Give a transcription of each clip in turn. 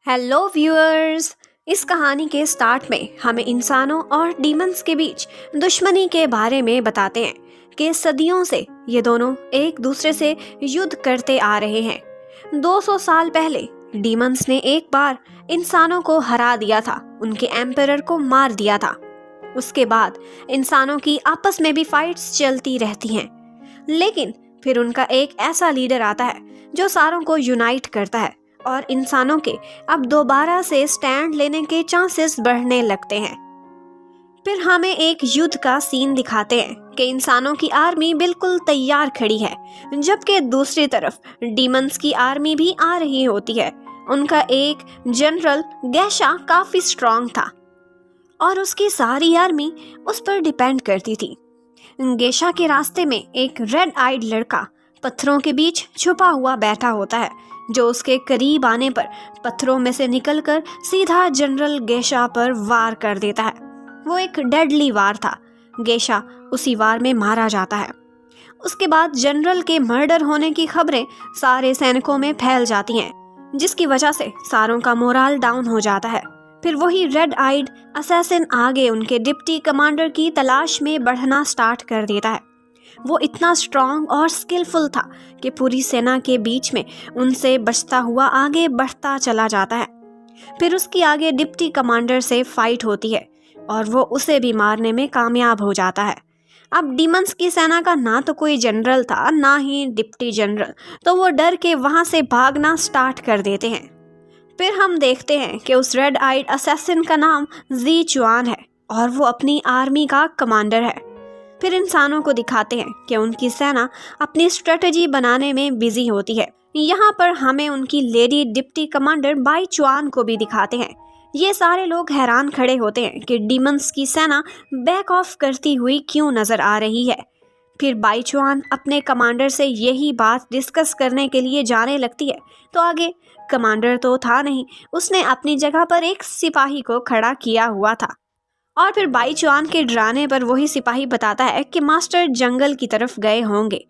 Hello viewers. इस कहानी के स्टार्ट में हमें इंसानों और डीमंस के बीच दुश्मनी के बारे में बताते हैं कि सदियों से ये दोनों एक दूसरे से युद्ध करते आ रहे हैं। 200 साल पहले डीमंस ने एक बार इंसानों को हरा दिया था, उनके एम्परर को मार दिया था। उसके बाद इंसानों की आपस में भी फाइट्स चलती रहती हैं, लेकिन फिर उनका एक ऐसा लीडर आता है जो सारों को यूनाइट करता है और इंसानों के अब दोबारा से स्टैंड लेने के चांसेस बढ़ने लगते हैं। फिर हमें एक युद्ध का सीन दिखाते हैं कि इंसानों की आर्मी बिल्कुल तैयार खड़ी है, जबकि दूसरी तरफ डीमंस की आर्मी भी आ रही होती है। उनका एक जनरल गैशा काफी स्ट्रांग था और उसकी सारी आर्मी उस पर डिपेंड करती थी। गेशा के रास्ते में एक रेड आइड लड़का पत्थरों के बीच छुपा हुआ बैठा होता है, जो उसके करीब आने पर पत्थरों में से निकलकर सीधा जनरल गेशा पर वार कर देता है। वो एक डेडली वार था। गेशा उसी वार में मारा जाता है। उसके बाद जनरल के मर्डर होने की खबरें सारे सैनिकों में फैल जाती हैं, जिसकी वजह से सारों का मोराल डाउन हो जाता है। फिर वही रेड आइड असैसिन आगे उनके डिप्टी कमांडर की तलाश में बढ़ना स्टार्ट कर देता है। वो इतना स्ट्रांग और स्किलफुल था कि पूरी सेना के बीच में उनसे बचता हुआ आगे बढ़ता चला जाता है। फिर उसकी आगे डिप्टी कमांडर से फाइट होती है और वो उसे भी मारने में कामयाब हो जाता है। अब डीमंस की सेना का ना तो कोई जनरल था, ना ही डिप्टी जनरल, तो वो डर के वहां से भागना स्टार्ट कर देते हैं। फिर हम देखते हैं कि उस रेड आइड असैसिन का नाम जी चुआन है और वो अपनी आर्मी का कमांडर है। फिर इंसानों को दिखाते हैं कि उनकी सेना अपनी स्ट्रेटजी बनाने में बिजी होती है। यहाँ पर हमें उनकी लेडी डिप्टी कमांडर बाई चुआन को भी दिखाते हैं। ये सारे लोग हैरान खड़े होते हैं कि डीमंस की सेना बैक ऑफ करती हुई क्यों नजर आ रही है। फिर बाई चुआन अपने कमांडर से यही बात डिस्कस करने के लिए जाने लगती है, तो आगे कमांडर तो था नहीं, उसने अपनी जगह पर एक सिपाही को खड़ा किया हुआ था। और फिर बाई चुआन के डराने पर वही सिपाही बताता है कि मास्टर जंगल की तरफ गए होंगे।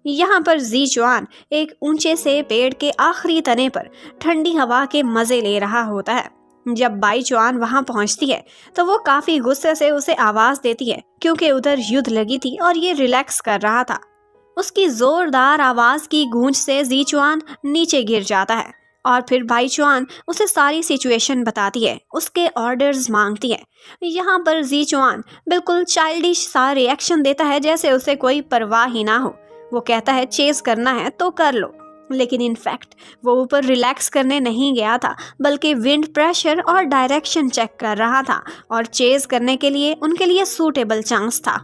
यहाँ पर जी चुआन एक ऊंचे से पेड़ के आखिरी तने पर ठंडी हवा के मजे ले रहा होता है। जब बाई चुआन वहां पहुंचती है तो वो काफी गुस्से से उसे आवाज देती है, क्योंकि उधर युद्ध लगी थी और ये रिलैक्स कर रहा था। उसकी जोरदार आवाज की गूंज से जी चुआन नीचे गिर जाता है और फिर बाई चुआन उसे सारी सिचुएशन बताती है, उसके ऑर्डर्स मांगती है। यहाँ पर जी चुआन बिल्कुल चाइल्डिश सा रिएक्शन देता है, जैसे उसे कोई परवाह ही ना हो। वो कहता है चेस करना है तो कर लो, लेकिन इनफैक्ट वो ऊपर रिलैक्स करने नहीं गया था, बल्कि विंड प्रेशर और डायरेक्शन चेक कर रहा था और चेस करने के लिए उनके लिए सूटेबल चांस था।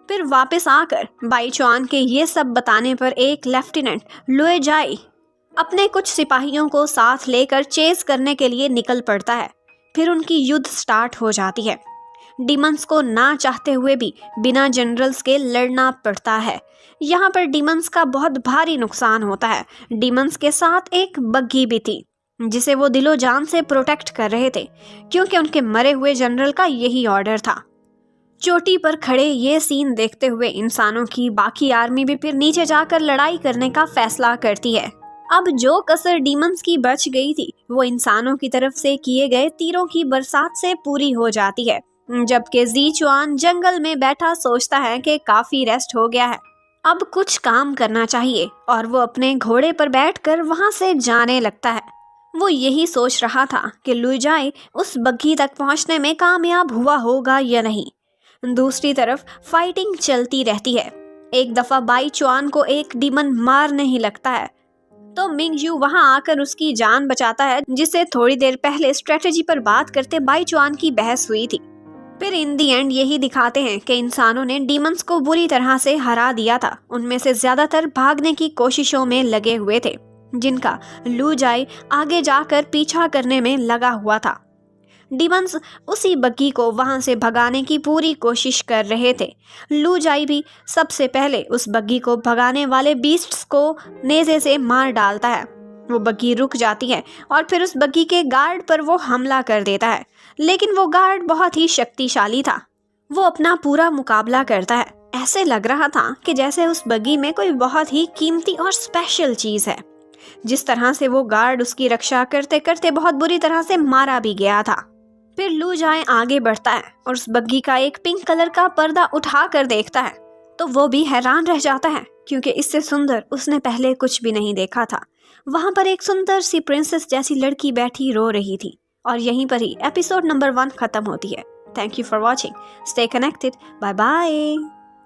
फिर वापस आकर बाई चुआन के ये सब बताने पर एक लेफ्टिनेंट लुए जाई अपने कुछ सिपाहियों को साथ लेकर चेस करने के लिए निकल पड़ता है। फिर उनकी युद्ध स्टार्ट हो जाती है। डीमंस को ना चाहते हुए भी बिना जनरल्स के लड़ना पड़ता है। यहाँ पर डीमंस का बहुत भारी नुकसान होता है। डीमंस के साथ एक बग्घी भी थी, जिसे वो दिलो जान से प्रोटेक्ट कर रहे थे, क्योंकि उनके मरे हुए जनरल का यही ऑर्डर था। चोटी पर खड़े ये सीन देखते हुए इंसानों की बाकी आर्मी भी फिर नीचे जाकर लड़ाई करने का फैसला करती है। अब जो कसर डीमंस की बच गई थी, वो इंसानों की तरफ से किए गए तीरों की बरसात से पूरी हो जाती है। जबकि जी चुआन जंगल में बैठा सोचता है कि काफी रेस्ट हो गया है, अब कुछ काम करना चाहिए, और वो अपने घोड़े पर बैठकर वहां से जाने लगता है। वो यही सोच रहा था कि लुजाई उस बग्घी तक पहुंचने में कामयाब हुआ होगा या नहीं। दूसरी तरफ फाइटिंग चलती रहती है। एक दफा बाई चुआन को एक डीमन मारने ही लगता है, तो मिंग यू वहां आकर उसकी जान बचाता है, जिससे थोड़ी देर पहले स्ट्रेटजी पर बात करते बाई चुआन की बहस हुई थी। फिर इन दी एंड यही दिखाते हैं कि इंसानों ने डीमंस को बुरी तरह से हरा दिया था। उनमें से ज्यादातर भागने की कोशिशों में लगे हुए थे, जिनका लू जाई आगे जाकर पीछा करने में लगा हुआ था। डीमंस उसी बग्घी को वहां से भगाने की पूरी कोशिश कर रहे थे। लू जाई भी सबसे पहले उस बग्घी को भगाने वाले बीस्ट्स को नेज़े से मार डालता है। वो बग्घी रुक जाती है और फिर उस बग्घी के गार्ड पर वो हमला कर देता है, लेकिन वो गार्ड बहुत ही शक्तिशाली था। वो अपना पूरा मुकाबला करता है। ऐसे लग रहा था कि जैसे उस बग्घी में कोई बहुत ही कीमती और स्पेशल चीज है। जिस तरह से वो गार्ड उसकी रक्षा करते करते बहुत बुरी तरह से मारा भी गया था। फिर लू जाए आगे बढ़ता है और उस बग्घी का एक पिंक कलर का पर्दा उठा कर देखता है तो वो भी हैरान रह जाता है, क्योंकि इससे सुंदर उसने पहले कुछ भी नहीं देखा था। वहां पर एक सुंदर सी प्रिंसेस जैसी लड़की बैठी रो रही थी। और यहीं पर ही एपिसोड नंबर 1 खत्म होती है। Thank you for watching. Stay connected. Bye bye.